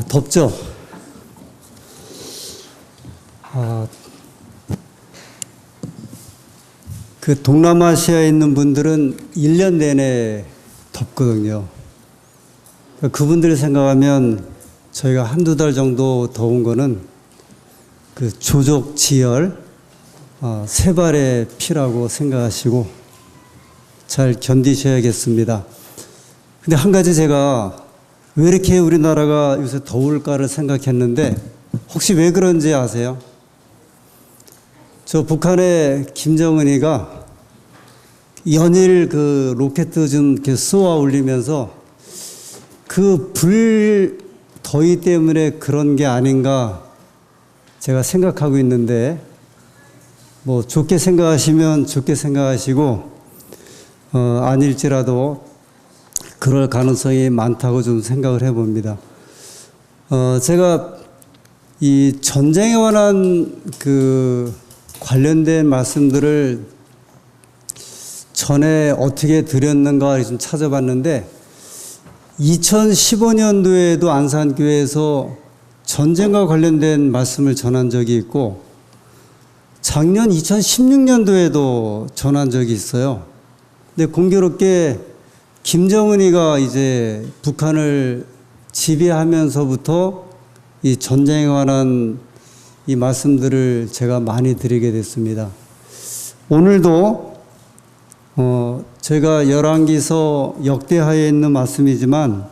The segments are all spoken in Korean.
덥죠? 그 동남아시아에 있는 분들은 1년 내내 덥거든요. 그분들을 생각하면 저희가 한두 달 정도 더운 거는 그 조족지열, 세발의 피라고 생각하시고 잘 견디셔야겠습니다. 근데 한 가지 제가 왜 이렇게 우리나라가 요새 더울까를 생각했는데 혹시 왜 그런지 아세요? 저 북한의 김정은이가 연일 그 로켓 좀 이렇게 쏘아 올리면서 그 더위 때문에 그런 게 아닌가 제가 생각하고 있는데, 뭐 좋게 생각하시면 좋게 생각하시고 아닐지라도 그럴 가능성이 많다고 좀 생각을 해봅니다. 제가 이 전쟁에 관한 그 관련된 말씀들을 전에 어떻게 드렸는가 좀 찾아봤는데 2015년도에도 안산교회에서 전쟁과 관련된 말씀을 전한 적이 있고 작년 2016년도에도 전한 적이 있어요. 근데 공교롭게 김정은이가 이제 북한을 지배하면서부터 이 전쟁에 관한 이 말씀들을 제가 많이 드리게 됐습니다. 오늘도 제가 열왕기서 역대하에 있는 말씀이지만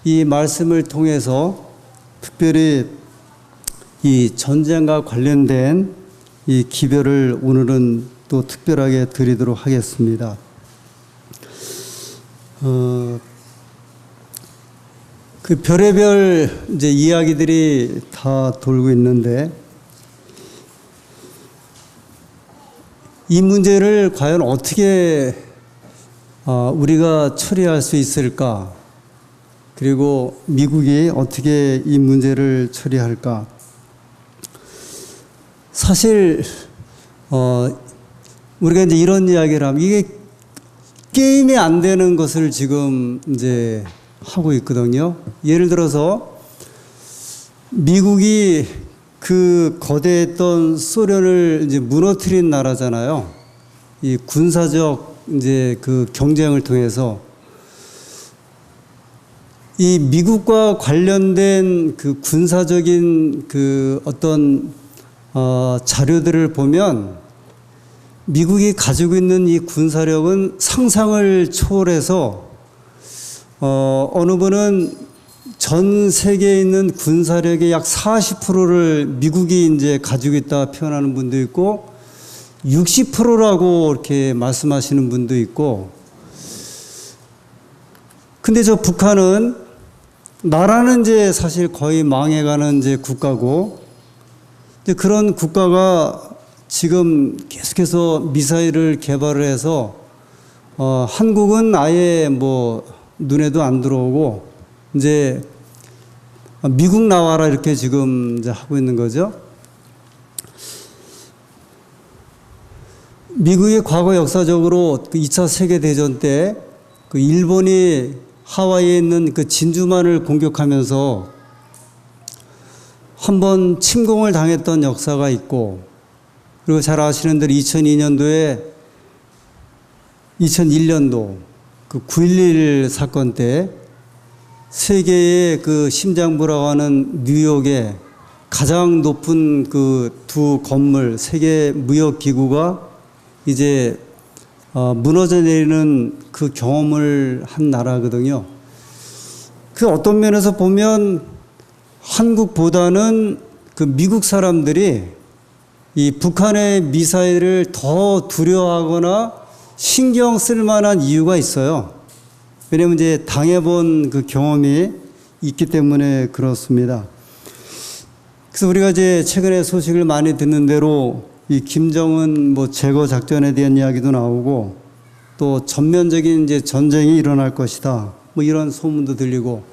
이 말씀을 통해서 특별히 이 전쟁과 관련된 이 기별을 오늘은 또 특별하게 드리도록 하겠습니다. 그 별의별 이제 이야기들이 다 돌고 있는데 이 문제를 과연 어떻게 우리가 처리할 수 있을까? 그리고 미국이 어떻게 이 문제를 처리할까? 사실 우리가 이제 이런 이야기를 하면 이게 게임이 안 되는 것을 지금 이제 하고 있거든요. 예를 들어서 미국이 그 거대했던 소련을 이제 무너뜨린 나라잖아요. 이 군사적 이제 그 경쟁을 통해서 이 미국과 관련된 그 군사적인 그 어떤 자료들을 보면 미국이 가지고 있는 이 군사력은 상상을 초월해서 어느 분은 전 세계에 있는 군사력의 약 40%를 미국이 이제 가지고 있다 표현하는 분도 있고 60%라고 이렇게 말씀하시는 분도 있고, 근데 저 북한은 나라는 이제 사실 거의 망해가는 이제 국가고, 근데 그런 국가가 지금 계속해서 미사일을 개발을 해서 한국은 아예 뭐 눈에도 안 들어오고 이제 미국 나와라 이렇게 지금 이제 하고 있는 거죠. 미국이 과거 역사적으로 그 2차 세계대전 때 그 일본이 하와이에 있는 그 진주만을 공격하면서 한번 침공을 당했던 역사가 있고, 그리고 잘 아시는 대로 2002년도에 2001년도 그 9.11 사건 때 세계의 그 심장부라고 하는 뉴욕에 가장 높은 그 두 건물, 세계 무역기구가 이제 무너져 내리는 그 경험을 한 나라거든요. 그 어떤 면에서 보면 한국보다는 그 미국 사람들이 이 북한의 미사일을 더 두려워하거나 신경 쓸 만한 이유가 있어요. 왜냐하면 이제 당해본 그 경험이 있기 때문에 그렇습니다. 그래서 우리가 이제 최근에 소식을 많이 듣는 대로 이 김정은 뭐 제거 작전에 대한 이야기도 나오고 또 전면적인 이제 전쟁이 일어날 것이다, 뭐 이런 소문도 들리고,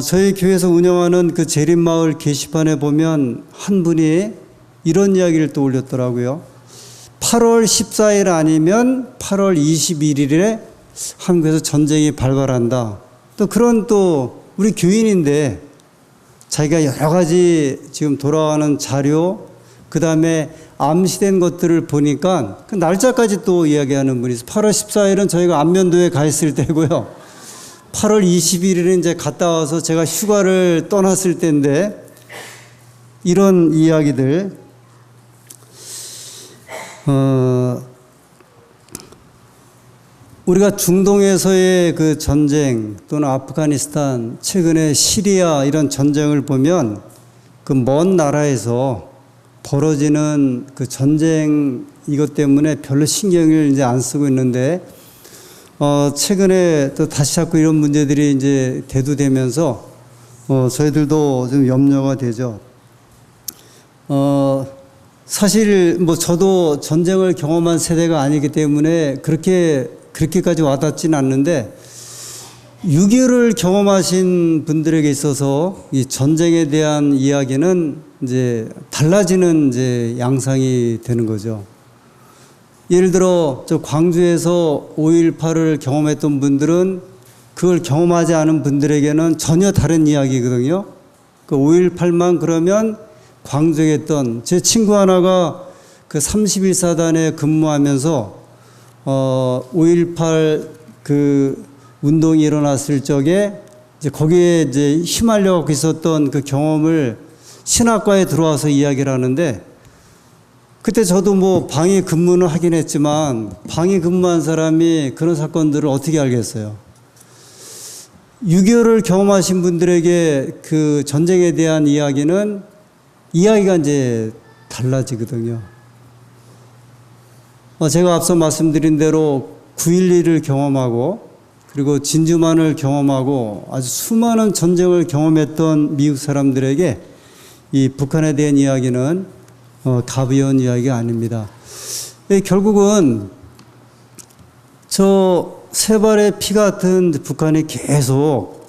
저희 교회에서 운영하는 그 재림마을 게시판에 보면 한 분이 이런 이야기를 또 올렸더라고요. 8월 14일 아니면 8월 21일에 한국에서 전쟁이 발발한다. 또 그런 또 우리 교인인데 자기가 여러 가지 지금 돌아가는 자료, 그 다음에 암시된 것들을 보니까 그 날짜까지 또 이야기하는 분이 있어요. 8월 14일은 저희가 안면도에 가 있을 때고요. 8월 21일은 이제 갔다 와서 제가 휴가를 떠났을 때인데, 이런 이야기들, 우리가 중동에서의 그 전쟁 또는 아프가니스탄, 최근에 시리아 이런 전쟁을 보면 그 먼 나라에서 벌어지는 그 전쟁 이것 때문에 별로 신경을 이제 안 쓰고 있는데, 최근에 또 다시 자꾸 이런 문제들이 이제 대두되면서 저희들도 좀 염려가 되죠. 사실 뭐 저도 전쟁을 경험한 세대가 아니기 때문에 그렇게까지 와닿지는 않는데, 6.25를 경험하신 분들에게 있어서 이 전쟁에 대한 이야기는 이제 달라지는 이제 양상이 되는 거죠. 예를 들어 저 광주에서 5.18을 경험했던 분들은 그걸 경험하지 않은 분들에게는 전혀 다른 이야기거든요. 그 5.18만 그러면 광주에 있던 제 친구 하나가 그 31사단에 근무하면서 5.18 그 운동이 일어났을 적에 이제 거기에 이제 휘말려 갖고 있었던 그 경험을 신학과에 들어와서 이야기를 하는데, 그때 저도 뭐 방위 근무는 하긴 했지만 방위 근무한 사람이 그런 사건들을 어떻게 알겠어요. 6.25를 경험하신 분들에게 그 전쟁에 대한 이야기는 이야기가 이제 달라지거든요. 제가 앞서 말씀드린 대로 9.11을 경험하고 그리고 진주만을 경험하고 아주 수많은 전쟁을 경험했던 미국 사람들에게 이 북한에 대한 이야기는 가벼운 이야기가 아닙니다. 결국은 저 세 발의 피 같은 북한이 계속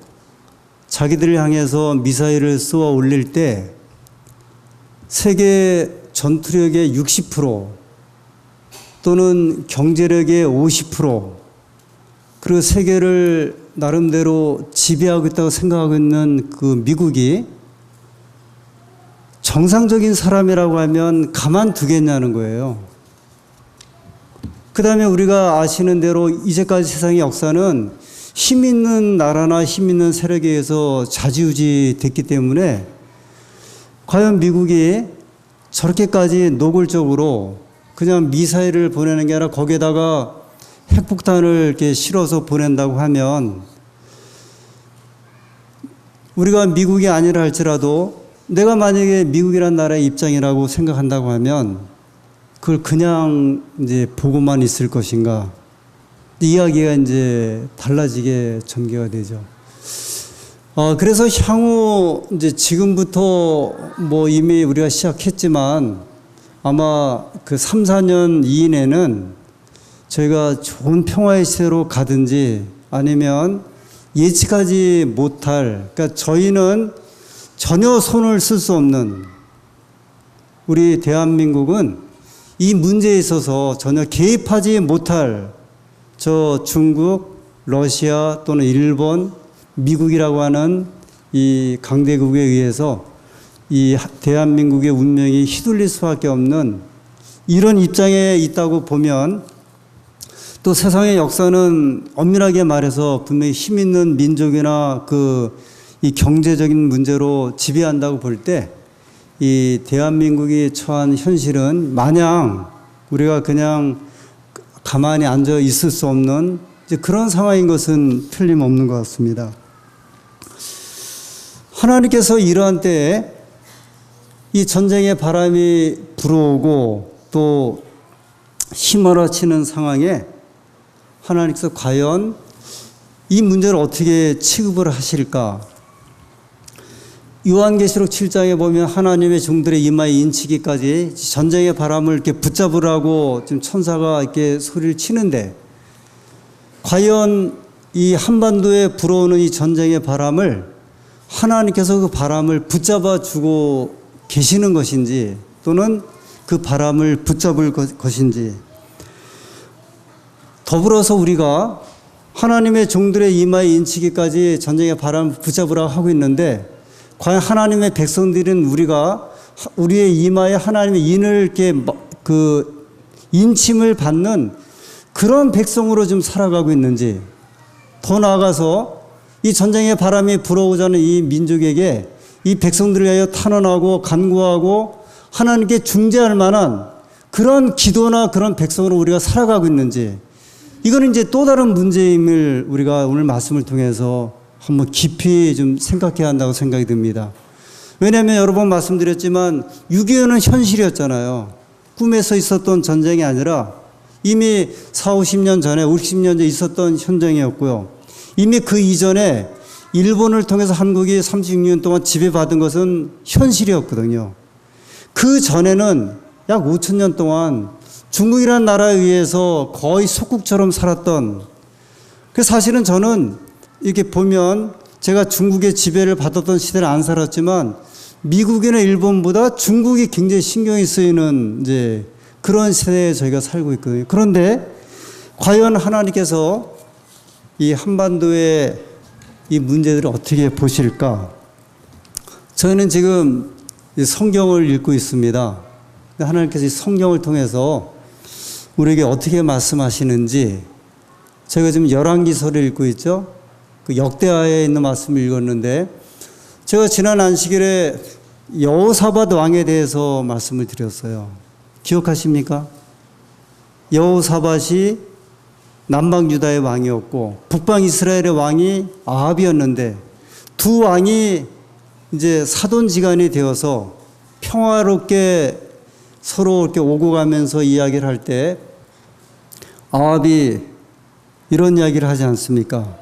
자기들을 향해서 미사일을 쏘아 올릴 때 세계 전투력의 60% 또는 경제력의 50% 그리고 세계를 나름대로 지배하고 있다고 생각하고 있는 그 미국이 정상적인 사람이라고 하면 가만두겠냐는 거예요. 그 다음에 우리가 아시는 대로 이제까지 세상의 역사는 힘 있는 나라나 힘 있는 세력에 의해서 좌지우지 됐기 때문에 과연 미국이 저렇게까지 노골적으로 그냥 미사일을 보내는 게 아니라 거기에다가 핵폭탄을 이렇게 실어서 보낸다고 하면, 우리가 미국이 아니라 할지라도 내가 만약에 미국이란 나라의 입장이라고 생각한다고 하면 그걸 그냥 이제 보고만 있을 것인가, 이야기가 이제 달라지게 전개가 되죠. 그래서 향후 이제 지금부터 뭐 이미 우리가 시작했지만 아마 그 3, 4년 이내는 저희가 좋은 평화의 시대로 가든지 아니면 예측하지 못할, 그러니까 저희는 전혀 손을 쓸 수 없는, 우리 대한민국은 이 문제에 있어서 전혀 개입하지 못할 저 중국, 러시아 또는 일본, 미국이라고 하는 이 강대국에 의해서 이 대한민국의 운명이 휘둘릴 수밖에 없는 이런 입장에 있다고 보면, 또 세상의 역사는 엄밀하게 말해서 분명히 힘 있는 민족이나 이 경제적인 문제로 지배한다고 볼 때, 이 대한민국이 처한 현실은 마냥 우리가 그냥 가만히 앉아 있을 수 없는 이제 그런 상황인 것은 틀림없는 것 같습니다. 하나님께서 이러한 때에 이 전쟁의 바람이 불어오고 또 휘몰아치는 상황에 하나님께서 과연 이 문제를 어떻게 취급을 하실까? 요한계시록 7장에 보면 하나님의 종들의 이마에 인치기까지 전쟁의 바람을 이렇게 붙잡으라고 지금 천사가 이렇게 소리를 치는데, 과연 이 한반도에 불어오는 이 전쟁의 바람을 하나님께서 그 바람을 붙잡아 주고 계시는 것인지 또는 그 바람을 붙잡을 것인지, 더불어서 우리가 하나님의 종들의 이마에 인치기까지 전쟁의 바람을 붙잡으라고 하고 있는데, 과연 하나님의 백성들은 우리의 이마에 하나님의 인을 이렇게 인침을 받는 그런 백성으로 좀 살아가고 있는지, 더 나아가서 이 전쟁의 바람이 불어오자 하는 이 민족에게 이 백성들을 위하여 탄원하고 간구하고 하나님께 중재할 만한 그런 기도나 그런 백성으로 우리가 살아가고 있는지, 이거는 이제 또 다른 문제임을 우리가 오늘 말씀을 통해서 한번 깊이 좀 생각해야 한다고 생각이 듭니다. 왜냐하면 여러 번 말씀드렸지만 6.25는 현실이었잖아요. 꿈에서 있었던 전쟁이 아니라 이미 40, 50년 전에, 50년 전에 있었던 전쟁이었고요. 이미 그 이전에 일본을 통해서 한국이 36년 동안 지배받은 것은 현실이었거든요. 그 전에는 약 5,000년 동안 중국이라는 나라에 의해서 거의 속국처럼 살았던, 그 사실은 저는 이렇게 보면 제가 중국의 지배를 받았던 시대를 안 살았지만 미국이나 일본보다 중국이 굉장히 신경이 쓰이는 이제 그런 세대에 저희가 살고 있거든요. 그런데 과연 하나님께서 이 한반도의 이 문제들을 어떻게 보실까? 저희는 지금 성경을 읽고 있습니다. 하나님께서 이 성경을 통해서 우리에게 어떻게 말씀하시는지, 제가 지금 열왕기서를 읽고 있죠. 그 역대하에 있는 말씀을 읽었는데, 제가 지난 안식일에 여호사밧 왕에 대해서 말씀을 드렸어요. 기억하십니까? 여호사밧이 남방 유다의 왕이었고 북방 이스라엘의 왕이 아합이었는데, 두 왕이 이제 사돈지간이 되어서 평화롭게 서로 이렇게 오고 가면서 이야기를 할 때 아합이 이런 이야기를 하지 않습니까?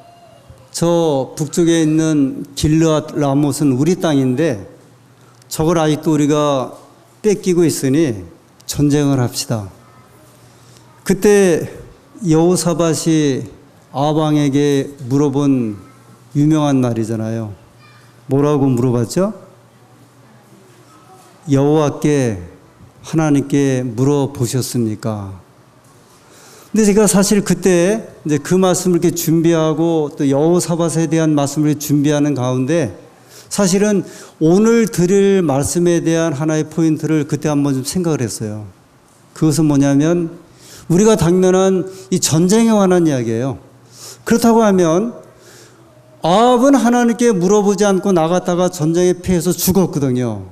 저 북쪽에 있는 길르앗 라못은 우리 땅인데 저걸 아직도 우리가 뺏기고 있으니 전쟁을 합시다. 그때 여호사밧이 아합 왕에게 물어본 유명한 말이잖아요. 뭐라고 물어봤죠? 여호와께, 하나님께 물어보셨습니까? 근데 제가 사실 그때 이제 그 말씀을 이렇게 준비하고 또 여호사밧에 대한 말씀을 준비하는 가운데 사실은 오늘 드릴 말씀에 대한 하나의 포인트를 그때 한번 좀 생각을 했어요. 그것은 뭐냐면 우리가 당면한 이 전쟁에 관한 이야기예요. 그렇다고 하면 아합은 하나님께 물어보지 않고 나갔다가 전쟁에 패해서 죽었거든요.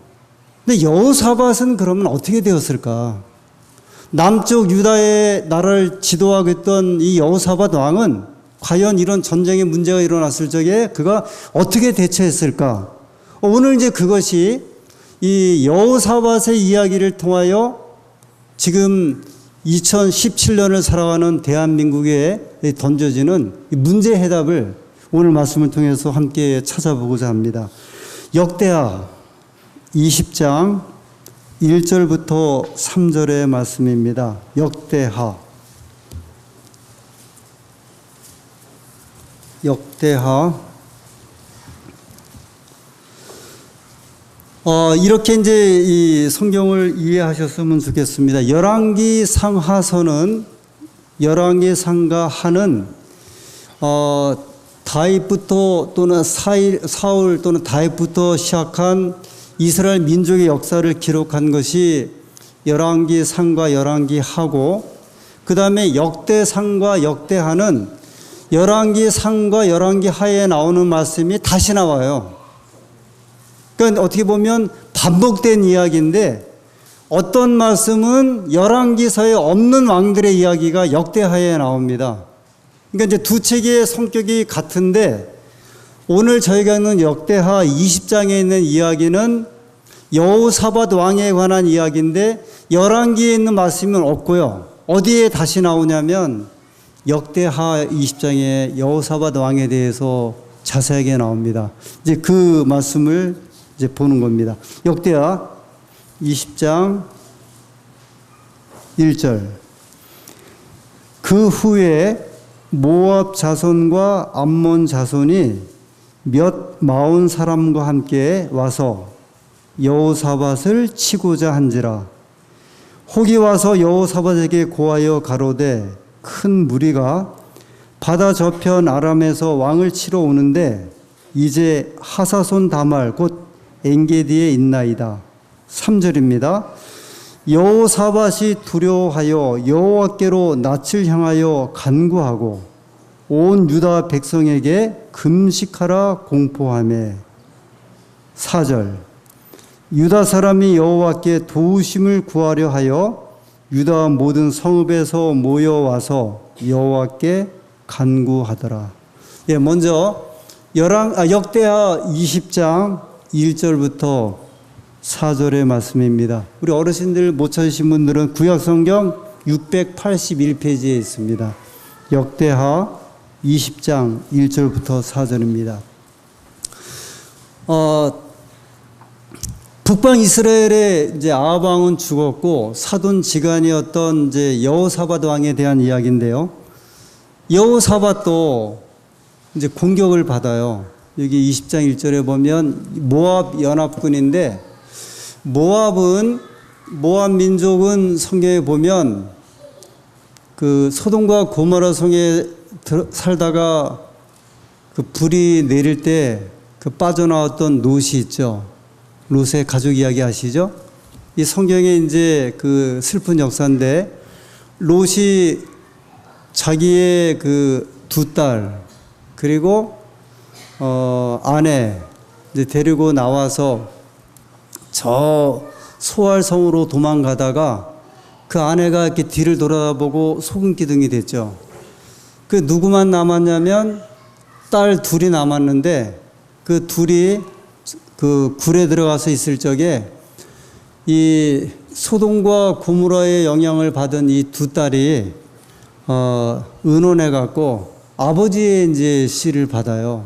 근데 여호사밧은 그러면 어떻게 되었을까? 남쪽 유다의 나라를 지도하고 있던 이 여호사밧 왕은 과연 이런 전쟁의 문제가 일어났을 적에 그가 어떻게 대처했을까? 오늘 이제 그것이 이 여호사밧의 이야기를 통하여 지금 2017년을 살아가는 대한민국에 던져지는 문제 해답을 오늘 말씀을 통해서 함께 찾아보고자 합니다. 역대하 20장 1절부터 3절의 말씀입니다. 역대하 이렇게 이제 이 성경을 이해하셨으면 좋겠습니다. 열왕기 상하서는 열왕기 상가 하는 다윗부터 또는 사울 또는 다윗부터 시작한 이스라엘 민족의 역사를 기록한 것이 열왕기 상과 열왕기 하고, 그 다음에 역대상과 역대하는 열왕기 상과 열왕기 하에 나오는 말씀이 다시 나와요. 그러니까 어떻게 보면 반복된 이야기인데 어떤 말씀은 열왕기서에 없는 왕들의 이야기가 역대하에 나옵니다. 그러니까 이제 두 책의 성격이 같은데 오늘 저희가 있는 역대하 20장에 있는 이야기는 여호사밧 왕에 관한 이야기인데 열왕기에 있는 말씀은 없고요. 어디에 다시 나오냐면 역대하 20장에 여호사밧 왕에 대해서 자세하게 나옵니다. 이제 그 말씀을 이제 보는 겁니다. 역대하 20장 1절. 그 후에 모압 자손과 암몬 자손이 몇 마흔 사람과 함께 와서 여호사밧을 치고자 한지라. 혹이 와서 여호사밧에게 고하여 가로되 큰 무리가 바다 저편 아람에서 왕을 치러 오는데 이제 하사손 다말 곧 엔게디에 있나이다. 3절입니다. 여호사밧이 두려워하여 여호와께로 낯을 향하여 간구하고 온 유다 백성에게 금식하라 공포하매. 4절. 유다 사람이 여호와께 도우심을 구하려 하여 유다 모든 성읍에서 모여와서 여호와께 간구하더라. 예, 먼저 역대하 20장 1절부터 4절의 말씀입니다. 우리 어르신들 못 찾으신 분들은 구약성경 681페이지에 있습니다. 역대하 20장 1절부터 4절입니다. 북방 이스라엘의 이제 아합 왕은 죽었고 사돈 지간이었던 이제 여호사밧 왕에 대한 이야기인데요. 여호사밧도 이제 공격을 받아요. 여기 20장 1절에 보면 모압 연합군인데 모압 민족은 성경에 보면 그 소돔과 고모라 성에 살다가 그 불이 내릴 때 그 빠져나왔던 롯이 있죠. 롯의 가족 이야기 아시죠? 이 성경에 이제 그 슬픈 역사인데 롯이 자기의 그 두 딸 그리고 아내 이제 데리고 나와서 저 소알성으로 도망가다가 그 아내가 이렇게 뒤를 돌아보고 소금기둥이 됐죠. 그 누구만 남았냐면 딸 둘이 남았는데 그 둘이 그 굴에 들어가서 있을 적에 이 소돔과 고모라의 영향을 받은 이 두 딸이 의논해 갖고 아버지의 이제 씨를 받아요.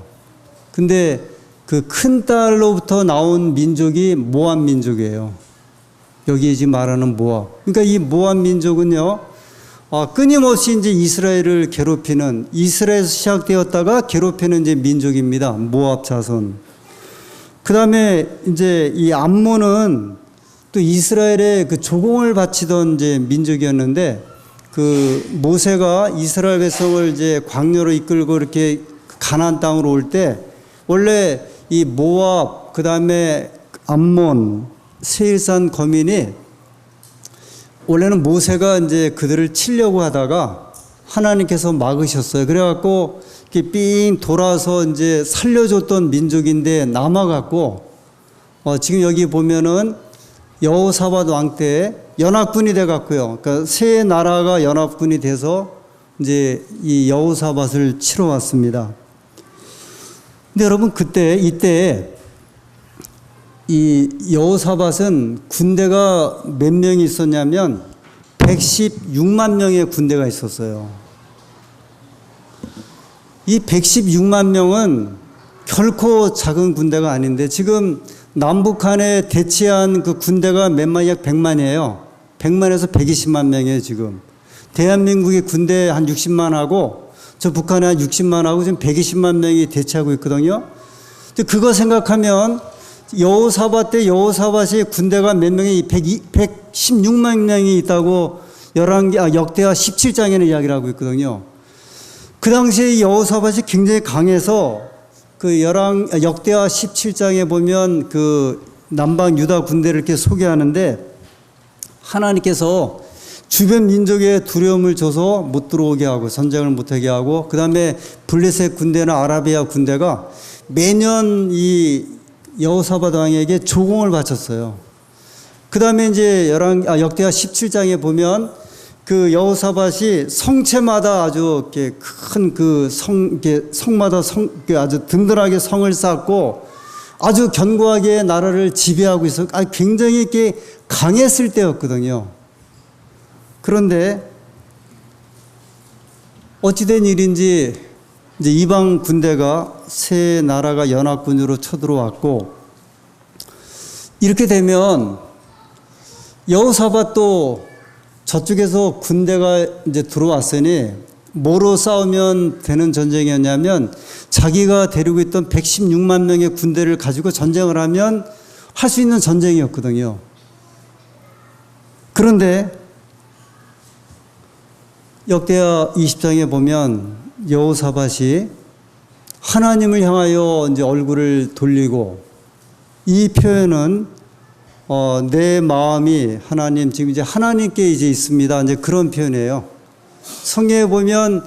근데 그 큰 딸로부터 나온 민족이 모압 민족이에요. 여기 지금 말하는 모압. 그러니까 이 모압 민족은요, 끊임없이 이제 이스라엘을 괴롭히는, 이스라엘에서 시작되었다가 괴롭히는 이제 민족입니다. 모압 자손. 그 다음에 이제 이 암몬은 또 이스라엘의 그 조공을 바치던 이제 민족이었는데 그 모세가 이스라엘 백성을 이제 광야로 이끌고 이렇게 가나안 땅으로 올 때 원래 이 모압, 그 다음에 암몬, 세일산 거민이 원래는 모세가 이제 그들을 치려고 하다가 하나님께서 막으셨어요. 그래갖고 이렇게 삥 돌아서 이제 살려줬던 민족인데 남아갖고 지금 여기 보면은 여호사밧 왕 때 연합군이 돼갖고요. 그러니까 세 나라가 연합군이 돼서 이제 이 여호사밧을 치러 왔습니다. 근데 여러분 이때 이 여호사밧은 군대가 몇 명이 있었냐면 116만 명의 군대가 있었어요. 이 116만 명은 결코 작은 군대가 아닌데 지금 남북한에 대치한 그 군대가 약 100만이에요. 100만에서 120만 명이에요, 지금. 대한민국의 군대 한 60만 하고 저 북한에 한 60만 하고 지금 120만 명이 대치하고 있거든요. 그거 생각하면 여호사밧 때 여호사밧의 군대가 몇 명이 116만 명이 있다고 역대하 17장에는 이야기를 하고 있거든요. 그 당시에 여호사밧이 굉장히 강해서 그 역대하 17장에 보면 그 남방 유다 군대를 이렇게 소개하는데 하나님께서 주변 민족의 두려움을 줘서 못 들어오게 하고 전쟁을 못하게 하고 그 다음에 블레셋 군대나 아라비아 군대가 매년 이 여호사밧 왕에게 조공을 바쳤어요. 그 다음에 이제 역대하 17장에 보면 그 여호사밧이 성체마다 아주 이렇게 큰 그 성마다 아주 든든하게 성을 쌓고 아주 견고하게 나라를 지배하고 있어. 굉장히 이렇게 강했을 때였거든요. 그런데 어찌된 일인지 이제 이방 군대가 세 나라가 연합군으로 쳐들어왔고 이렇게 되면 여호사밧도 저쪽에서 군대가 이제 들어왔으니 뭐로 싸우면 되는 전쟁이었냐면 자기가 데리고 있던 116만 명의 군대를 가지고 전쟁을 하면 할 수 있는 전쟁이었거든요. 그런데 역대하 20장에 보면 여호사밧이 하나님을 향하여 이제 얼굴을 돌리고, 이 표현은 내 마음이 하나님, 지금 이제 하나님께 이제 있습니다. 이제 그런 표현이에요. 성경에 보면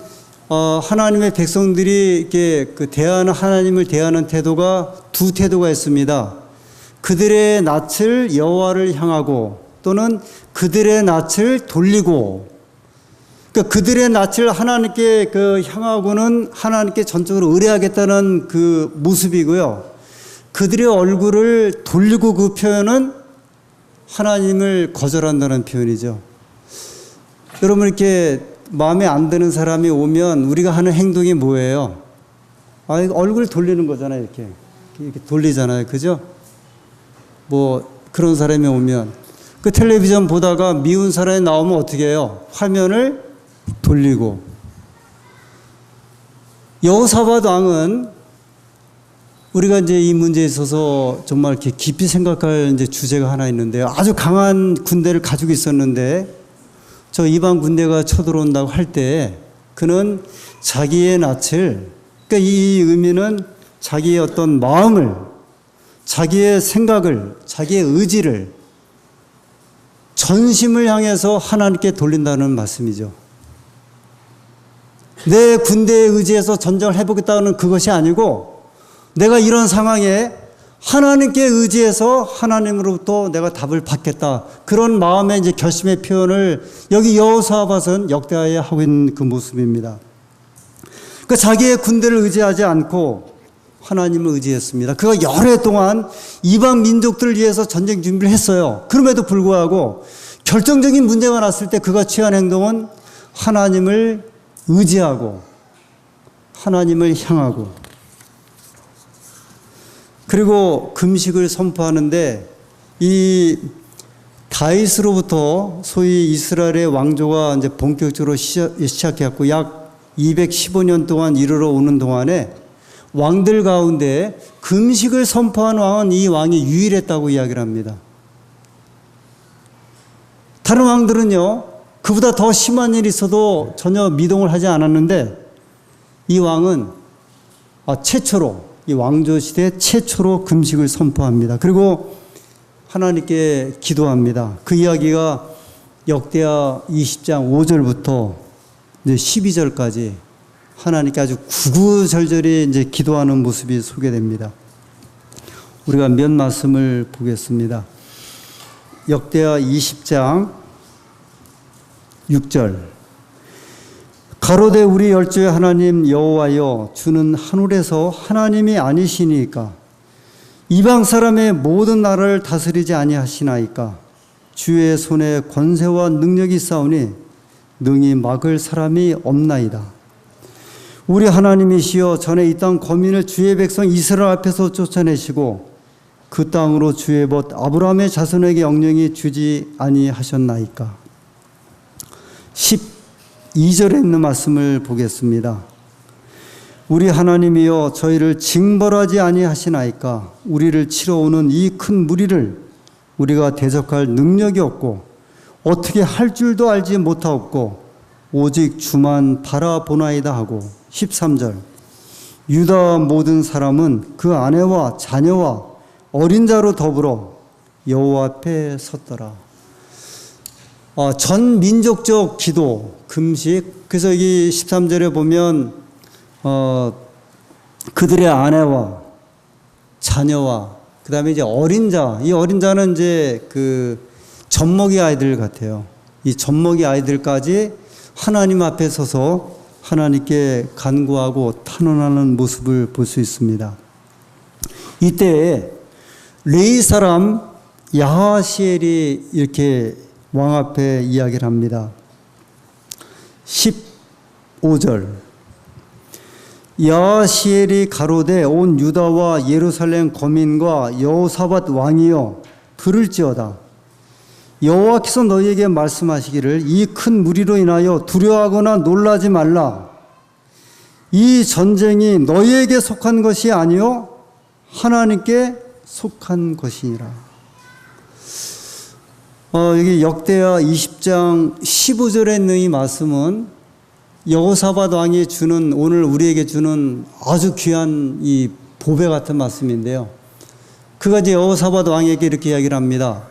하나님의 백성들이 이렇게 하나님을 대하는 태도가 두 태도가 있습니다. 그들의 낯을 여호와를 향하고, 또는 그들의 낯을 돌리고. 그러니까 그들의 낯을 하나님께 향하고는 하나님께 전적으로 의뢰하겠다는 그 모습이고요. 그들의 얼굴을 돌리고, 그 표현은 하나님을 거절한다는 표현이죠. 여러분, 이렇게 마음에 안 드는 사람이 오면 우리가 하는 행동이 뭐예요? 얼굴 돌리는 거잖아요. 이렇게 돌리잖아요. 그죠? 뭐 그런 사람이 오면, 그 텔레비전 보다가 미운 사람이 나오면 어떻게 해요? 화면을 돌리고. 여호사밧 왕은 우리가 이제 이 문제에 있어서 정말 이렇게 깊이 생각할 이제 주제가 하나 있는데요. 아주 강한 군대를 가지고 있었는데, 저 이방 군대가 쳐들어온다고 할 때 그는 자기의 낯을, 그러니까 이 의미는 자기의 어떤 마음을, 자기의 생각을, 자기의 의지를, 전심을 향해서 하나님께 돌린다는 말씀이죠. 내 군대에 의지해서 전쟁을 해보겠다는 그것이 아니고, 내가 이런 상황에 하나님께 의지해서 하나님으로부터 내가 답을 받겠다, 그런 마음의 이제 결심의 표현을 여기 여호사밧은 역대하에 하고 있는 그 모습입니다. 그러니까 자기의 군대를 의지하지 않고 하나님을 의지했습니다. 그가 여러 해 동안 이방 민족들을 위해서 전쟁 준비를 했어요. 그럼에도 불구하고 결정적인 문제가 났을 때 그가 취한 행동은 하나님을 의지하고 하나님을 향하고, 그리고 금식을 선포하는데, 이 다윗으로부터 소위 이스라엘의 왕조가 이제 본격적으로 시작했고, 약 215년 동안 이르러 오는 동안에 왕들 가운데 금식을 선포한 왕은 이 왕이 유일했다고 이야기를 합니다. 다른 왕들은요, 그보다 더 심한 일이 있어도 전혀 미동을 하지 않았는데, 이 왕은 최초로, 이 왕조 시대 최초로 금식을 선포합니다. 그리고 하나님께 기도합니다. 그 이야기가 역대하 20장 5절부터 이제 12절까지 하나님께 아주 구구절절히 이제 기도하는 모습이 소개됩니다. 우리가 몇 말씀을 보겠습니다. 역대하 20장 6절. 가로되 우리 열조의 하나님 여호와여, 주는 하늘에서 하나님이 아니시니까 이방 사람의 모든 나라를 다스리지 아니하시나이까. 주의 손에 권세와 능력이 있사오니 능히 막을 사람이 없나이다. 우리 하나님이시여, 전에 이 땅 거민을 주의 백성 이스라엘 앞에서 쫓아내시고 그 땅으로 주의 벗 아브라함의 자손에게 영영이 주지 아니하셨나이까. 12절에 있는 말씀을 보겠습니다. 우리 하나님이여, 저희를 징벌하지 아니하시나이까. 우리를 치러 오는 이 큰 무리를 우리가 대적할 능력이 없고 어떻게 할 줄도 알지 못하옵고 오직 주만 바라보나이다 하고. 13절. 유다 모든 사람은 그 아내와 자녀와 어린 자로 더불어 여호와 앞에 섰더라. 전 민족적 기도, 금식. 그래서 여기 13절에 보면 그들의 아내와 자녀와 그 다음에 이제 어린 자, 이 어린 자는 이제 그 젖먹이 아이들 같아요. 이 젖먹이 아이들까지 하나님 앞에 서서 하나님께 간구하고 탄원하는 모습을 볼 수 있습니다. 이때 레위 사람 야하시엘이 이렇게 왕 앞에 이야기를 합니다. 15절. 야하시엘이 가로되 온 유다와 예루살렘 거민과 여호사밧 왕이여, 들을지어다. 여호와께서 너희에게 말씀하시기를 이 큰 무리로 인하여 두려워하거나 놀라지 말라. 이 전쟁이 너희에게 속한 것이 아니요 하나님께 속한 것이니라. 여기 역대하 20장 15절에 있는 이 말씀은 여호사밧 왕이 주는, 오늘 우리에게 주는 아주 귀한 이 보배 같은 말씀인데요. 그가 이제 여호사밧 왕에게 이렇게 이야기를 합니다.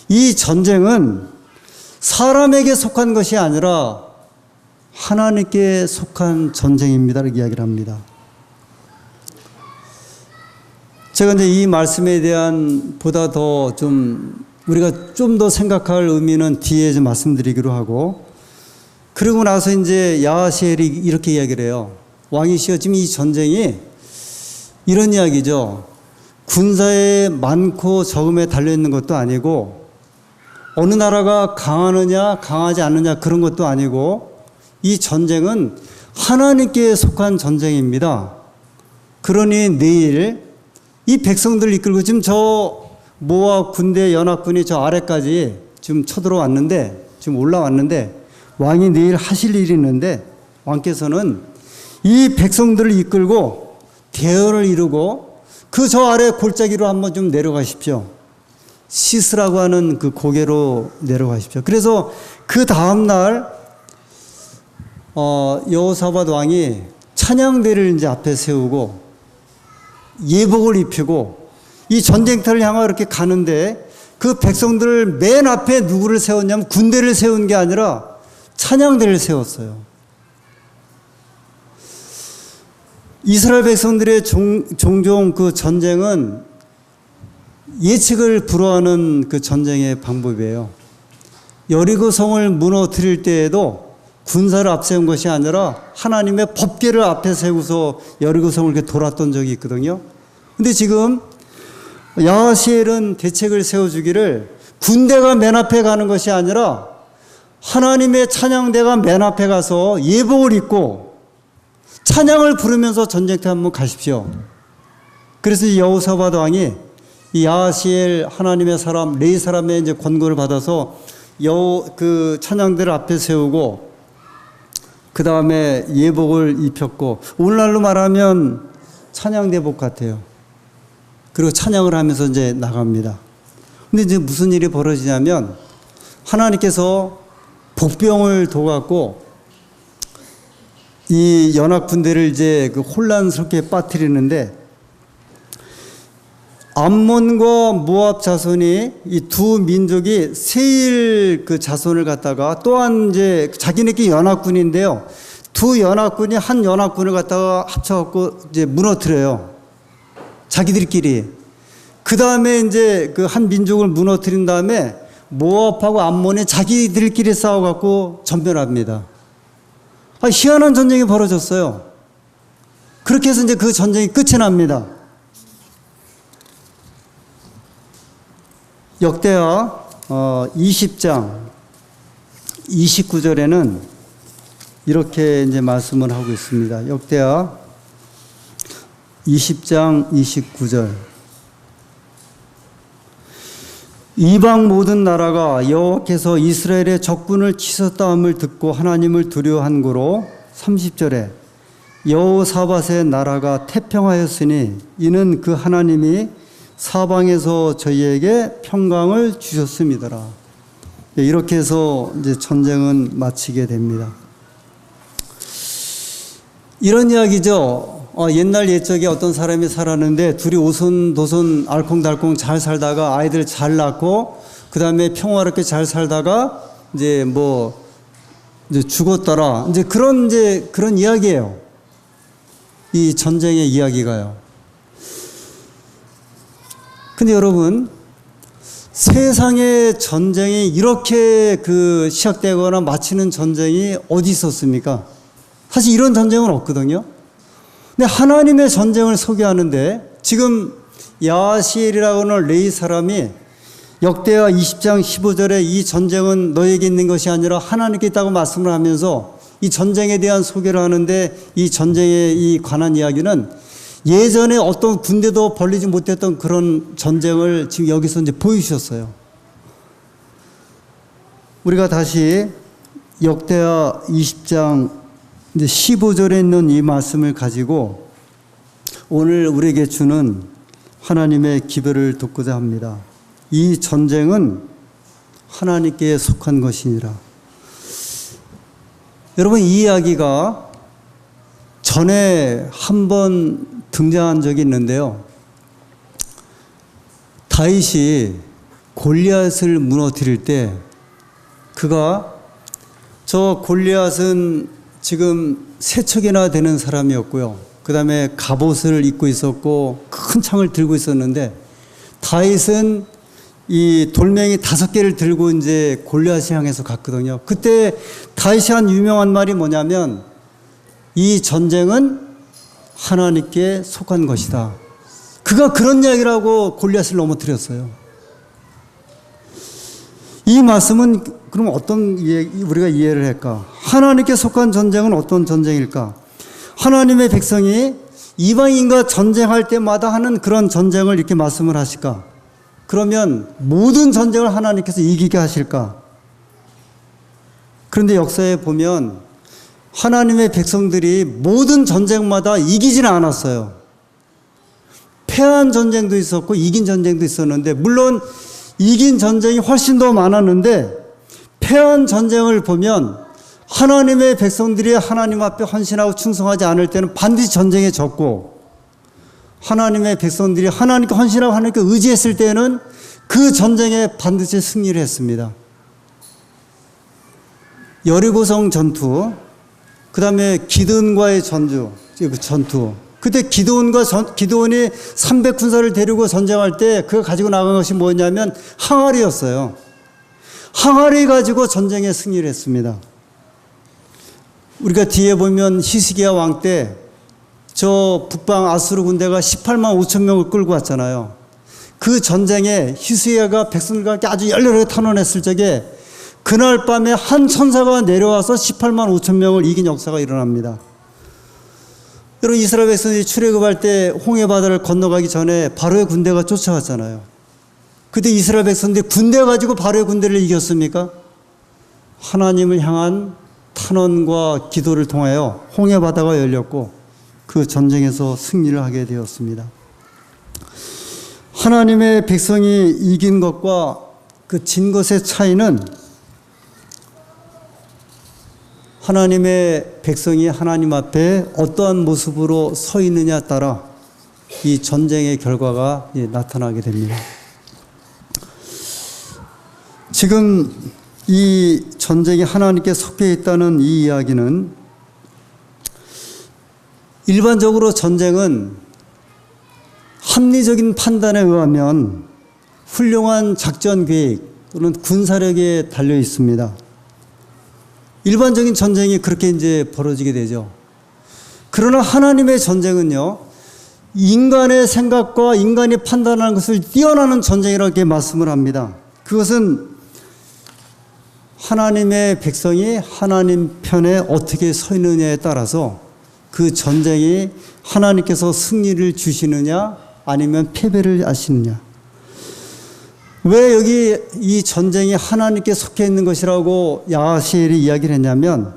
이 전쟁은 사람에게 속한 것이 아니라 하나님께 속한 전쟁입니다. 이렇게 이야기를 합니다. 제가 이제 이 말씀에 대한 보다 더 좀 우리가 좀 더 생각할 의미는 뒤에 좀 말씀드리기로 하고, 그러고 나서 이제 야하시엘이 이렇게 이야기를 해요. 왕이시여, 지금 이 전쟁이 이런 이야기죠. 군사에 많고 적음에 달려있는 것도 아니고, 어느 나라가 강하느냐 강하지 않느냐 그런 것도 아니고, 이 전쟁은 하나님께 속한 전쟁입니다. 그러니 내일 이 백성들을 이끌고, 지금 저 모압 군대 연합군이 저 아래까지 지금 쳐들어왔는데, 지금 올라왔는데, 왕이 내일 하실 일이 있는데, 왕께서는 이 백성들을 이끌고 대열을 이루고 그 저 아래 골짜기로 한번 좀 내려가십시오. 시스라고 하는 그 고개로 내려가십시오. 그래서 그 다음날 여호사밧 왕이 찬양대를 이제 앞에 세우고 예복을 입히고 이 전쟁터를 향하여 이렇게 가는데, 그 백성들을 맨 앞에 누구를 세웠냐면 군대를 세운 게 아니라 찬양대를 세웠어요. 이스라엘 백성들의 종종 그 전쟁은 예측을 불허하는 그 전쟁의 방법이에요. 여리고 성을 무너뜨릴 때에도 군사를 앞세운 것이 아니라 하나님의 법궤를 앞에 세우고서 여리고 성을 이렇게 돌았던 적이 있거든요. 근데 지금 야하시엘은 대책을 세워주기를 군대가 맨 앞에 가는 것이 아니라 하나님의 찬양대가 맨 앞에 가서 예복을 입고 찬양을 부르면서 전쟁터 한번 가십시오. 그래서 여호사밧 왕이 이 야하시엘 하나님의 사람, 레위 사람의 이제 권고를 받아서 그 찬양대를 앞에 세우고 그 다음에 예복을 입혔고, 오늘날로 말하면 찬양대복 같아요. 그리고 찬양을 하면서 이제 나갑니다. 근데 이제 무슨 일이 벌어지냐면, 하나님께서 복병을 둬갖고 이 연합군대를 이제 그 혼란스럽게 빠뜨리는데, 암몬과 모압 자손이 이 두 민족이 세일 그 자손을 갖다가, 또한 이제 자기네끼리 연합군인데요, 두 연합군이 한 연합군을 갖다가 합쳐갖고 이제 무너뜨려요. 자기들끼리. 그 다음에 이제 그 한 민족을 무너뜨린 다음에 모압하고 암몬이 자기들끼리 싸워갖고 전멸합니다. 희한한 전쟁이 벌어졌어요. 그렇게 해서 이제 그 전쟁이 끝이 납니다. 역대하 20장 29절에는 이렇게 이제 말씀을 하고 있습니다. 역대하 20장 29절. 이방 모든 나라가 여호와께서 이스라엘의 적군을 치셨다함을 듣고 하나님을 두려워한 고로 30절에 여호사밧의 나라가 태평하였으니 이는 그 하나님이 사방에서 저희에게 평강을 주셨음이더라. 이렇게 해서 이제 전쟁은 마치게 됩니다. 이런 이야기죠. 옛날 옛적에 어떤 사람이 살았는데 둘이 오손도손 알콩달콩 잘 살다가 아이들 잘 낳고 그 다음에 평화롭게 잘 살다가 이제 이제 죽었더라. 이제 그런 이야기예요. 이 전쟁의 이야기가요. 근데 여러분, 세상의 전쟁이 이렇게 시작되거나 마치는 전쟁이 어디 있었습니까? 사실 이런 전쟁은 없거든요. 근데 하나님의 전쟁을 소개하는데, 지금 야하시엘이라고 하는 레위 사람이 역대하 20장 15절에 이 전쟁은 너에게 있는 것이 아니라 하나님께 있다고 말씀을 하면서 이 전쟁에 대한 소개를 하는데, 이 전쟁에 관한 이야기는 예전에 어떤 군대도 벌리지 못했던 그런 전쟁을 지금 여기서 이제 보여주셨어요. 우리가 다시 역대하 20장 15절에 있는 이 말씀을 가지고 오늘 우리에게 주는 하나님의 기별을 듣고자 합니다. 이 전쟁은 하나님께 속한 것이니라. 여러분, 이 이야기가 전에 한번 등장한 적이 있는데요. 다윗이 골리앗을 무너뜨릴 때 그가 저 골리앗은 지금 세척이나 되는 사람이었고요. 그 다음에 갑옷을 입고 있었고 큰 창을 들고 있었는데 다윗은 이 돌멩이 5개를 들고 이제 골리앗을 향해서 갔거든요. 그때 다윗이 한 유명한 말이 뭐냐면 이 전쟁은 하나님께 속한 것이다. 그가 그런 이야기를 하고 골리앗을 넘어뜨렸어요. 이 말씀은 그럼 어떤 우리가 이해를 할까? 하나님께 속한 전쟁은 어떤 전쟁일까? 하나님의 백성이 이방인과 전쟁할 때마다 하는 그런 전쟁을 이렇게 말씀을 하실까? 그러면 모든 전쟁을 하나님께서 이기게 하실까? 그런데 역사에 보면 하나님의 백성들이 모든 전쟁마다 이기지는 않았어요. 패한 전쟁도 있었고 이긴 전쟁도 있었는데, 물론 이긴 전쟁이 훨씬 더 많았는데 패한 전쟁을 보면 하나님의 백성들이 하나님 앞에 헌신하고 충성하지 않을 때는 반드시 전쟁에 졌고, 하나님의 백성들이 하나님께 헌신하고 하나님께 의지했을 때는 그 전쟁에 반드시 승리를 했습니다. 여리고성 전투, 그 다음에 기드온과의 전투. 그때 기드온이 300군사를 데리고 전쟁할 때 그가 가지고 나간 것이 뭐냐면 항아리였어요. 항아리 가지고 전쟁에 승리를 했습니다. 우리가 뒤에 보면 히스기야 왕 때 저 북방 아수르 군대가 18만 5천 명을 끌고 왔잖아요. 그 전쟁에 히스기야가 백성들과 함께 아주 열렬하게 탄원했을 적에 그날 밤에 한 천사가 내려와서 18만 5천 명을 이긴 역사가 일어납니다. 여러분, 이스라엘 백성들이 출애굽할 때 홍해 바다를 건너가기 전에 바로의 군대가 쫓아왔잖아요. 그때 이스라엘 백성들이 군대 가지고 바로의 군대를 이겼습니까? 하나님을 향한 탄원과 기도를 통하여 홍해 바다가 열렸고 그 전쟁에서 승리를 하게 되었습니다. 하나님의 백성이 이긴 것과 그 진 것의 차이는 하나님의 백성이 하나님 앞에 어떠한 모습으로 서 있느냐에 따라 이 전쟁의 결과가 나타나게 됩니다. 지금 이 전쟁이 하나님께 속해 있다는 이 이야기는, 일반적으로 전쟁은 합리적인 판단에 의하면 훌륭한 작전 계획 또는 군사력에 달려 있습니다. 일반적인 전쟁이 그렇게 이제 벌어지게 되죠. 그러나 하나님의 전쟁은요, 인간의 생각과 인간이 판단하는 것을 뛰어나는 전쟁이라고 이렇게 말씀을 합니다. 그것은 하나님의 백성이 하나님 편에 어떻게 서 있느냐에 따라서 그 전쟁이 하나님께서 승리를 주시느냐 아니면 패배를 하시느냐. 왜 여기 이 전쟁이 하나님께 속해 있는 것이라고 야하시엘이 이야기를 했냐면,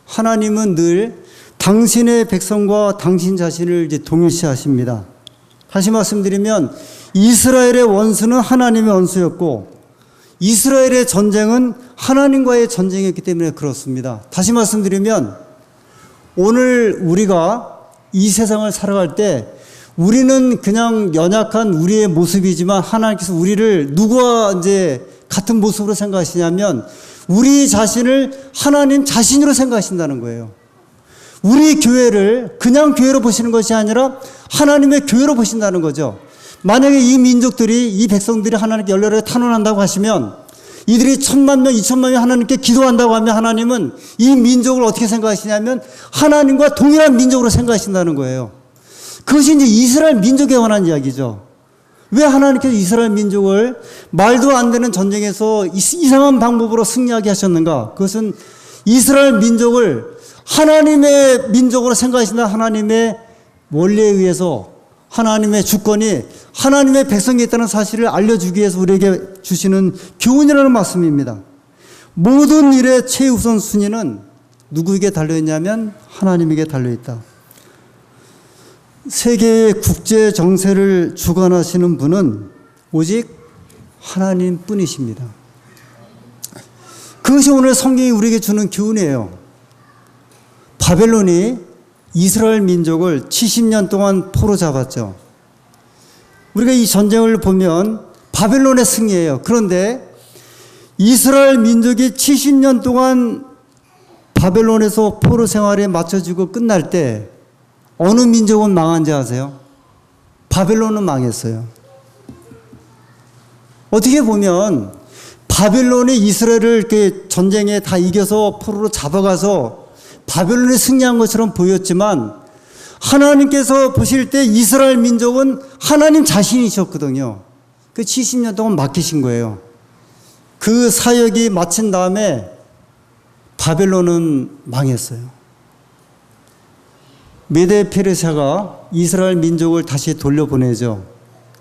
하나님은 늘 당신의 백성과 당신 자신을 이제 동일시 하십니다. 다시 말씀드리면 이스라엘의 원수는 하나님의 원수였고 이스라엘의 전쟁은 하나님과의 전쟁이었기 때문에 그렇습니다. 다시 말씀드리면 오늘 우리가 이 세상을 살아갈 때 우리는 그냥 연약한 우리의 모습이지만 하나님께서 우리를 누구와 이제 같은 모습으로 생각하시냐면 우리 자신을 하나님 자신으로 생각하신다는 거예요. 우리 교회를 그냥 교회로 보시는 것이 아니라 하나님의 교회로 보신다는 거죠. 만약에 이 민족들이, 이 백성들이 하나님께 열렬하게 탄원한다고 하시면, 이들이 1000만 명, 2000만 명 하나님께 기도한다고 하면 하나님은 이 민족을 어떻게 생각하시냐면 하나님과 동일한 민족으로 생각하신다는 거예요. 그것이 이제 이스라엘 민족에 관한 이야기죠. 왜 하나님께서 이스라엘 민족을 말도 안 되는 전쟁에서 이상한 방법으로 승리하게 하셨는가? 그것은 이스라엘 민족을 하나님의 민족으로 생각하신다 하나님의 원리에 의해서 하나님의 주권이 하나님의 백성에 있다는 사실을 알려주기 위해서 우리에게 주시는 교훈이라는 말씀입니다. 모든 일의 최우선 순위는 누구에게 달려있냐면 하나님에게 달려있다. 세계의 국제 정세를 주관하시는 분은 오직 하나님뿐이십니다. 그것이 오늘 성경이 우리에게 주는 교훈이에요. 바벨론이 이스라엘 민족을 70년 동안 포로 잡았죠. 우리가 이 전쟁을 보면 바벨론의 승리예요. 그런데 이스라엘 민족이 70년 동안 바벨론에서 포로 생활에 맞춰지고 끝날 때 어느 민족은 망한지 아세요? 바벨론은 망했어요. 어떻게 보면 바벨론이 이스라엘을 이렇게 전쟁에 다 이겨서 포로로 잡아가서 바벨론이 승리한 것처럼 보였지만 하나님께서 보실 때 이스라엘 민족은 하나님 자신이셨거든요. 그 70년 동안 맡기신 거예요. 그 사역이 마친 다음에 바벨론은 망했어요. 메데 페르시아가 이스라엘 민족을 다시 돌려보내죠.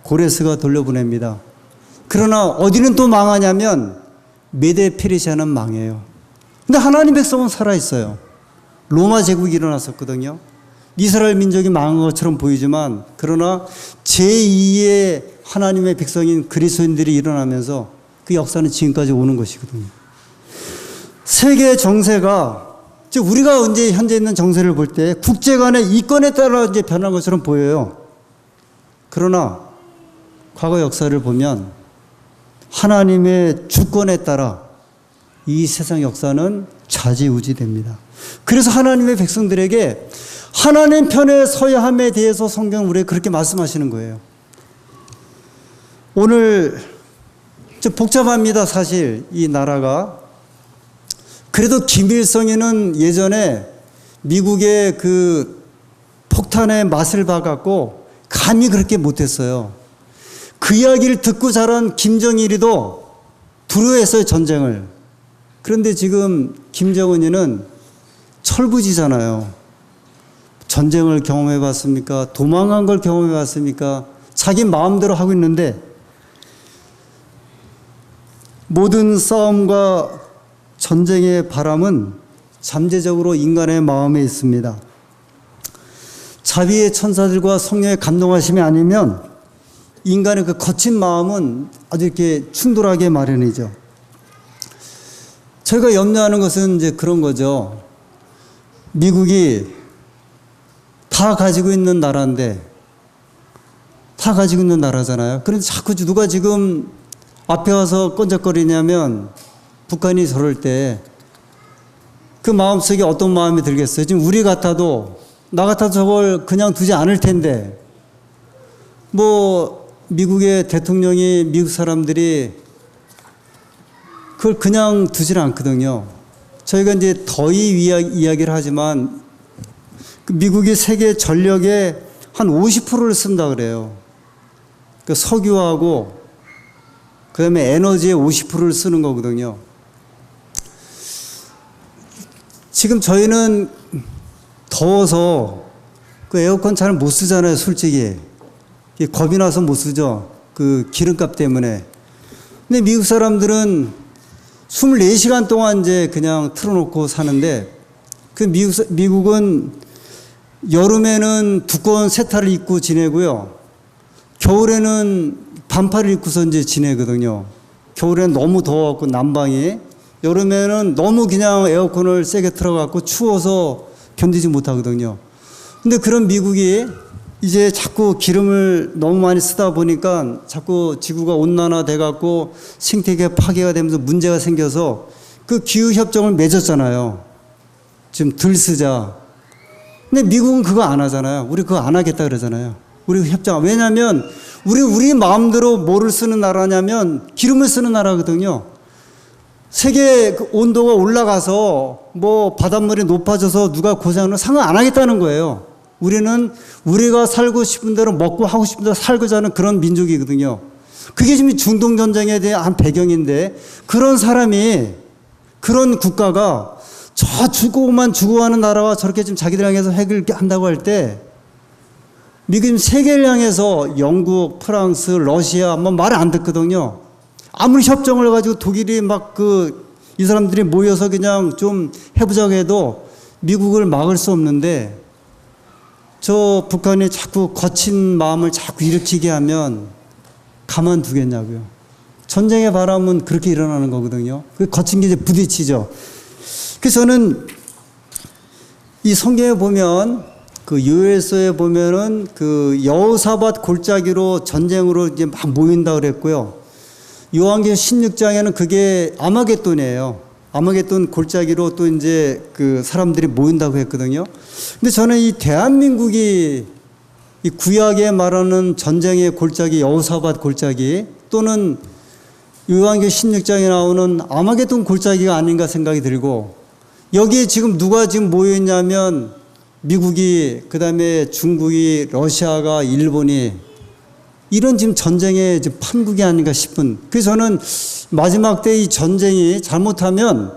고레스가 돌려보냅니다. 그러나 어디는 또 망하냐면 메데 페르시아는 망해요. 근데 하나님 백성은 살아있어요. 로마 제국이 일어났었거든요. 이스라엘 민족이 망한 것처럼 보이지만 그러나 제2의 하나님의 백성인 그리스도인들이 일어나면서 그 역사는 지금까지 오는 것이거든요. 세계 정세가 즉 우리가 현재 있는 정세를 볼 때 국제 간의 이권에 따라 이제 변한 것처럼 보여요. 그러나 과거 역사를 보면 하나님의 주권에 따라 이 세상 역사는 좌지우지됩니다. 그래서 하나님의 백성들에게 하나님 편에 서야 함에 대해서 성경은 우리에게 그렇게 말씀하시는 거예요. 오늘 좀 복잡합니다. 사실 이 나라가. 그래도 김일성이는 예전에 미국의 그 폭탄의 맛을 봐갖고 감히 그렇게 못했어요. 그 이야기를 듣고 자란 김정일이도 두려워했어요, 전쟁을. 그런데 지금 김정은이는 철부지잖아요. 전쟁을 경험해 봤습니까? 도망간 걸 경험해 봤습니까? 자기 마음대로 하고 있는데 모든 싸움과 전쟁의 바람은 잠재적으로 인간의 마음에 있습니다. 자비의 천사들과 성령의 감동하심이 아니면 인간의 그 거친 마음은 아주 이렇게 충돌하게 마련이죠. 저희가 염려하는 것은 이제 그런 거죠. 미국이 다 가지고 있는 나라인데, 다 가지고 있는 나라잖아요. 그런데 자꾸 누가 지금 앞에 와서 끈적거리냐면 북한이 저럴 때 그 마음속에 어떤 마음이 들겠어요? 지금 우리 같아도, 나 같아도 저걸 그냥 두지 않을 텐데, 뭐 미국의 대통령이 미국 사람들이 그걸 그냥 두질 않거든요. 저희가 이제 더위 이야기를 하지만 미국이 세계 전력의 한 50%를 쓴다 그래요. 그 석유하고 그 다음에 에너지의 50%를 쓰는 거거든요. 지금 저희는 더워서 그 에어컨 잘 못 쓰잖아요, 솔직히. 겁이 나서 못 쓰죠. 그 기름값 때문에. 근데 미국 사람들은 24시간 동안 이제 그냥 틀어놓고 사는데, 그 미국은 여름에는 두꺼운 세타를 입고 지내고요. 겨울에는 반팔을 입고서 이제 지내거든요. 겨울에는 너무 더워갖고 난방이, 여름에는 너무 그냥 에어컨을 세게 틀어갖고 추워서 견디지 못하거든요. 근데 그런 미국이 이제 자꾸 기름을 너무 많이 쓰다 보니까 자꾸 지구가 온난화 돼갖고 생태계 파괴가 되면서 문제가 생겨서 그 기후협정을 맺었잖아요. 지금 덜 쓰자. 근데 미국은 그거 안 하잖아요. 우리 그거 안 하겠다 그러잖아요. 우리 협정. 왜냐하면 우리 마음대로 뭐를 쓰는 나라냐면 기름을 쓰는 나라거든요. 세계 온도가 올라가서 뭐 바닷물이 높아져서 누가 고생하는 상관 안 하겠다는 거예요. 우리는 우리가 살고 싶은 대로 먹고 하고 싶은 대로 살고자 하는 그런 민족이거든요. 그게 지금 중동전쟁에 대한 배경인데, 그런 사람이, 그런 국가가 저 죽어가는 나라와 저렇게 지금 자기들 향해서 핵을 한다고 할 때, 미국 세계를 향해서 영국, 프랑스, 러시아 뭐 말 안 듣거든요. 아무리 협정을 가지고 독일이 막 이 사람들이 모여서 그냥 좀 해보자고 해도 미국을 막을 수 없는데, 저 북한이 자꾸 거친 마음을 자꾸 일으키게 하면 가만두겠냐고요. 전쟁의 바람은 그렇게 일어나는 거거든요. 그 거친 게 이제 부딪히죠. 그래서 저는 이 성경에 보면 그 요엘서에 보면은 그 여호사밧 골짜기로 전쟁으로 이제 막 모인다 그랬고요. 요한계시록 16장에는 그게 아마겟돈이에요. 아마겟돈 골짜기로 또 이제 그 사람들이 모인다고 했거든요. 근데 저는 이 대한민국이 이 구약에 말하는 전쟁의 골짜기 여호사밧 골짜기 또는 요한계시록 16장에 나오는 아마겟돈 골짜기가 아닌가 생각이 들고, 여기에 지금 누가 지금 모여 있냐면 미국이, 그다음에 중국이, 러시아가, 일본이, 이런 지금 전쟁의 판국이 아닌가 싶은. 그래서 저는 마지막 때 이 전쟁이 잘못하면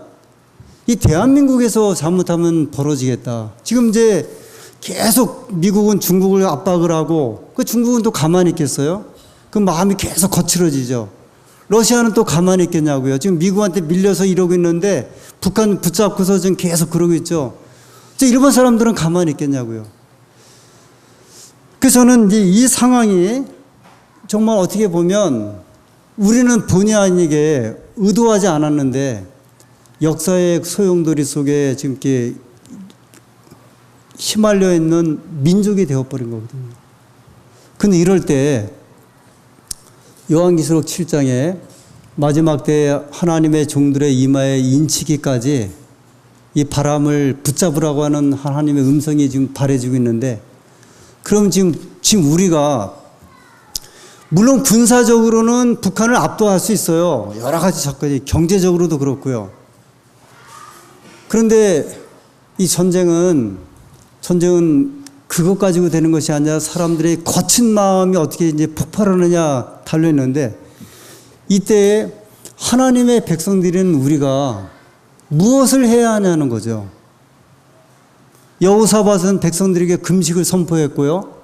이 대한민국에서 잘못하면 벌어지겠다. 지금 이제 계속 미국은 중국을 압박을 하고, 그 중국은 또 가만히 있겠어요? 그 마음이 계속 거칠어지죠. 러시아는 또 가만히 있겠냐고요. 지금 미국한테 밀려서 이러고 있는데 북한 붙잡고서 지금 계속 그러고 있죠. 일본 사람들은 가만히 있겠냐고요. 그래서 저는 이제 이 상황이 정말 어떻게 보면 우리는 본의 아니게 의도하지 않았는데 역사의 소용돌이 속에 지금 이렇게 휘말려 있는 민족이 되어버린 거거든요. 근데 이럴 때 요한계시록 7장에 마지막 때 하나님의 종들의 이마에 인치기까지 이 바람을 붙잡으라고 하는 하나님의 음성이 지금 발해지고 있는데, 그럼 지금 우리가 물론 군사적으로는 북한을 압도할 수 있어요. 여러 가지 사건이 경제적으로도 그렇고요. 그런데 이 전쟁은 그것 가지고 되는 것이 아니라 사람들의 거친 마음이 어떻게 이제 폭발하느냐 달려 있는데, 이때 하나님의 백성들인 우리가 무엇을 해야 하냐는 거죠. 여호사밧은 백성들에게 금식을 선포했고요.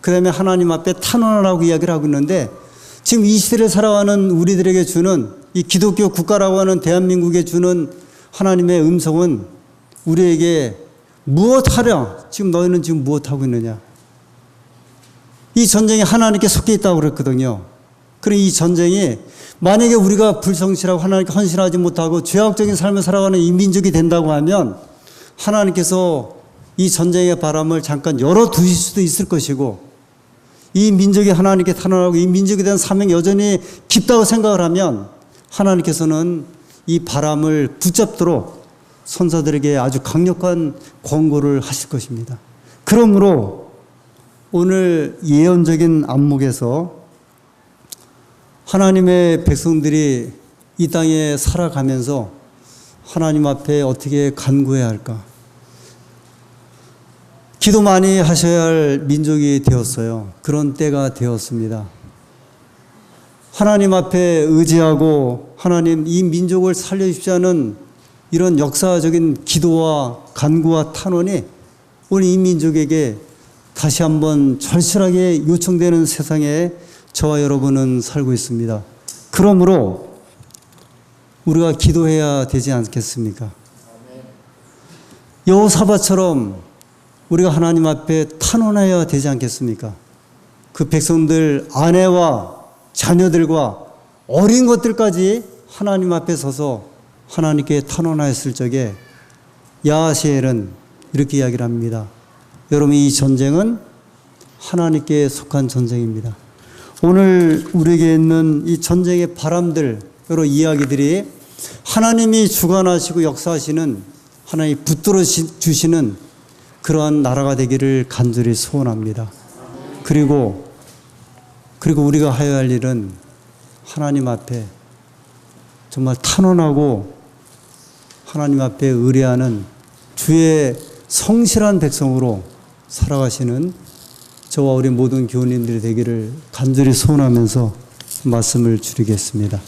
그 다음에 하나님 앞에 탄원하라고 이야기를 하고 있는데, 지금 이 시대를 살아가는 우리들에게 주는 이 기독교 국가라고 하는 대한민국에 주는 하나님의 음성은 우리에게 무엇 하랴? 지금 너희는 지금 무엇 하고 있느냐? 이 전쟁이 하나님께 속해 있다고 그랬거든요. 그럼 이 전쟁이 만약에 우리가 불성실하고 하나님께 헌신하지 못하고 죄악적인 삶을 살아가는 이 민족이 된다고 하면 하나님께서 이 전쟁의 바람을 잠깐 열어두실 수도 있을 것이고, 이 민족이 하나님께 탄원하고 이 민족에 대한 사명이 여전히 깊다고 생각을 하면 하나님께서는 이 바람을 붙잡도록 선사들에게 아주 강력한 권고를 하실 것입니다. 그러므로 오늘 예언적인 안목에서 하나님의 백성들이 이 땅에 살아가면서 하나님 앞에 어떻게 간구해야 할까? 기도 많이 하셔야 할 민족이 되었어요. 그런 때가 되었습니다. 하나님 앞에 의지하고 하나님 이 민족을 살려주십시오 하는 이런 역사적인 기도와 간구와 탄원이 오늘 이 민족에게 다시 한번 절실하게 요청되는 세상에 저와 여러분은 살고 있습니다. 그러므로 우리가 기도해야 되지 않겠습니까? 여호사밧처럼 우리가 하나님 앞에 탄원해야 되지 않겠습니까? 그 백성들 아내와 자녀들과 어린 것들까지 하나님 앞에 서서 하나님께 탄원하였을 적에 야하시엘은 이렇게 이야기를 합니다. 여러분, 이 전쟁은 하나님께 속한 전쟁입니다. 오늘 우리에게 있는 이 전쟁의 바람들, 여러 이야기들이 하나님이 주관하시고 역사하시는, 하나님이 붙들어 주시는 그러한 나라가 되기를 간절히 소원합니다. 그리고 우리가 하여야 할 일은 하나님 앞에 정말 탄원하고 하나님 앞에 의뢰하는 주의 성실한 백성으로 살아가시는 저와 우리 모든 교우님들이 되기를 간절히 소원하면서 말씀을 줄이겠습니다.